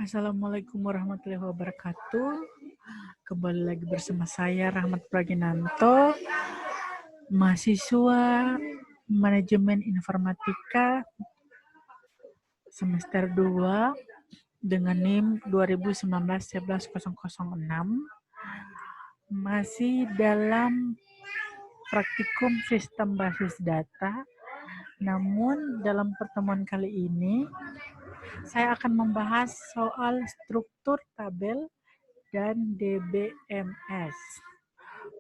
Assalamualaikum warahmatullahi wabarakatuh. Kembali lagi bersama saya Rahmat Praginanto, mahasiswa Manajemen Informatika semester 2 dengan NIM 2019-11006, masih dalam praktikum sistem basis data. Namun dalam pertemuan kali ini saya akan membahas soal struktur tabel dan DBMS.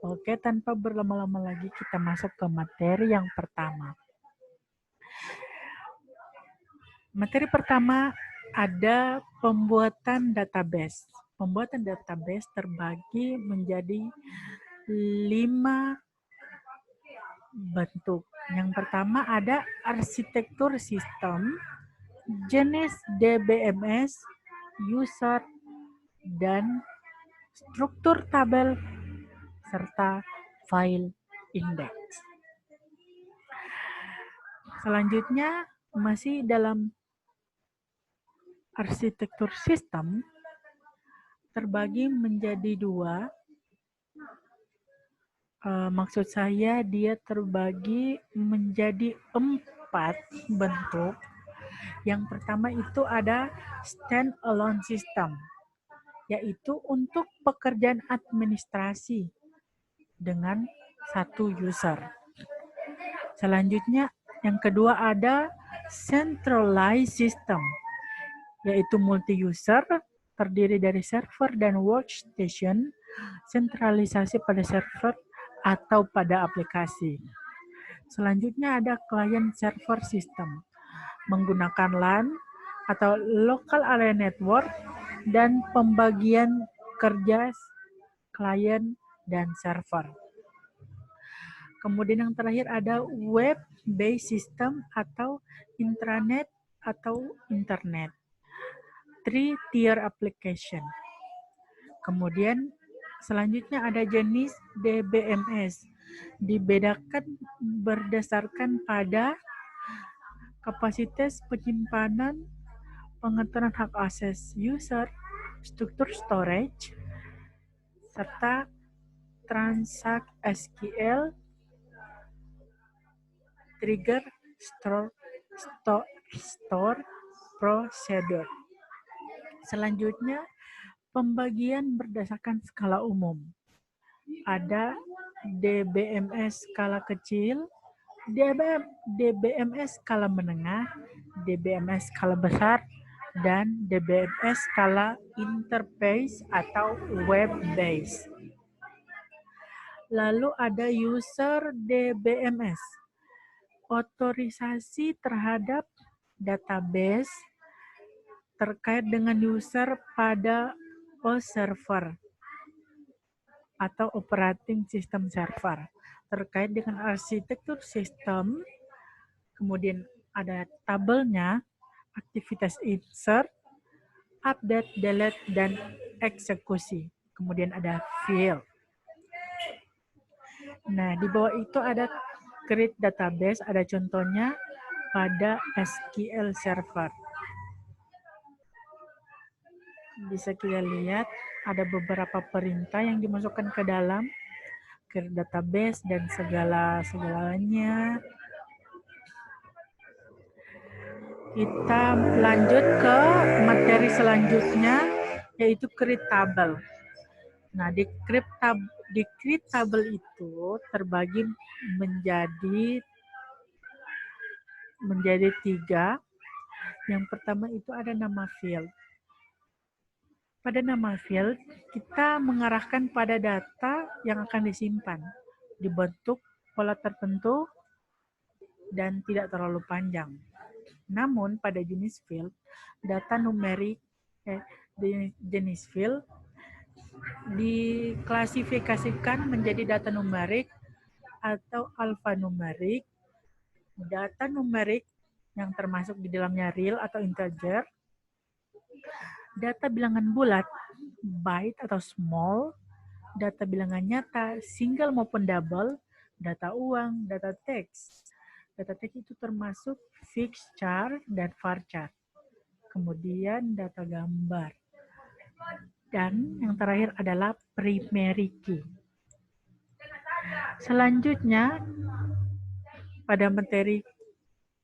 Oke, tanpa berlama-lama lagi kita masuk ke materi yang pertama. Materi pertama ada pembuatan database. Pembuatan database terbagi menjadi 5 bentuk. Yang pertama ada arsitektur sistem, jenis DBMS, user, dan struktur tabel, serta file index. Selanjutnya masih dalam arsitektur sistem terbagi menjadi 2. Maksud saya dia terbagi menjadi 4 bentuk. Yang pertama itu ada stand-alone system, yaitu untuk pekerjaan administrasi dengan 1 user. Selanjutnya yang kedua ada centralized system, yaitu multi-user, terdiri dari server dan workstation, sentralisasi pada server atau pada aplikasi. Selanjutnya ada client server system, menggunakan LAN atau local area network dan pembagian kerja klien dan server. Kemudian yang terakhir ada web-based system atau intranet atau internet. 3-tier application. Kemudian selanjutnya ada jenis DBMS. Dibedakan berdasarkan pada kapasitas penyimpanan, pengaturan hak akses user, struktur storage, serta transaksi SQL, trigger, store procedure. Selanjutnya, pembagian berdasarkan skala umum. Ada DBMS skala kecil, DBMS skala menengah, DBMS skala besar, dan DBMS skala interface atau web-based. Lalu ada user DBMS, otorisasi terhadap database terkait dengan user pada OS server atau operating system server, terkait dengan arsitektur sistem, kemudian ada tabelnya, aktivitas insert, update, delete, dan eksekusi. Kemudian ada field. Nah, di bawah itu ada create database, ada contohnya pada SQL Server. Bisa kita lihat ada beberapa perintah yang dimasukkan ke dalam create database dan segalanya. Kita lanjut ke materi selanjutnya, yaitu create table. Nah, di create table itu terbagi menjadi 3. Yang pertama itu ada nama field. Pada nama field, kita mengarahkan pada data yang akan disimpan, dibentuk pola tertentu, dan tidak terlalu panjang. Namun, pada jenis field, data numerik, jenis field diklasifikasikan menjadi data numerik atau alfanumerik, data numerik yang termasuk di dalamnya real atau integer, data bilangan bulat, byte atau small, data bilangan nyata, single maupun double, data uang, data teks. Data teks itu termasuk fixed char dan varchar. kemudian data gambar, dan yang terakhir adalah primary key. Selanjutnya, pada materi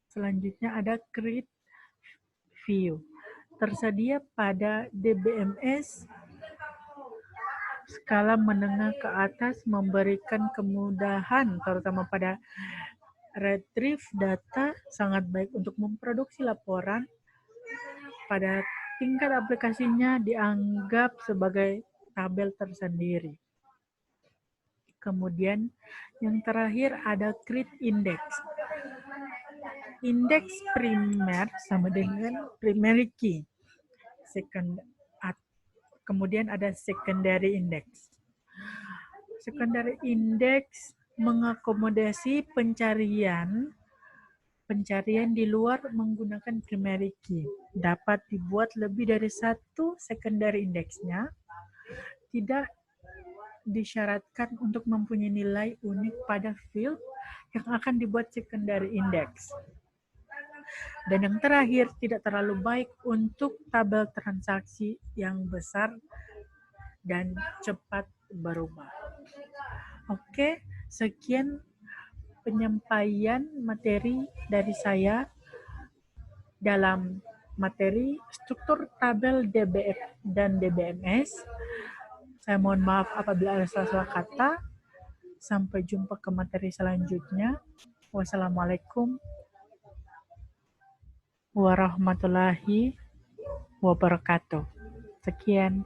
selanjutnya ada grid view. Tersedia pada DBMS skala menengah ke atas, memberikan kemudahan terutama pada retrieve data, sangat baik untuk memproduksi laporan. Pada tingkat aplikasinya dianggap sebagai tabel tersendiri. Kemudian yang terakhir ada grid index. Indeks primer sama dengan primary key. Kemudian ada secondary index. Secondary index mengakomodasi pencarian di luar menggunakan primary key. Dapat dibuat lebih dari satu secondary indexnya. Tidak disyaratkan untuk mempunyai nilai unik pada field yang akan dibuat secondary index. Dan yang terakhir, tidak terlalu baik untuk tabel transaksi yang besar dan cepat berubah. Oke, sekian penyampaian materi dari saya dalam materi struktur tabel DBF dan DBMS. Saya mohon maaf apabila ada salah-salah kata. Sampai jumpa ke materi selanjutnya. Wassalamualaikum warahmatullahi wabarakatuh. Sekian.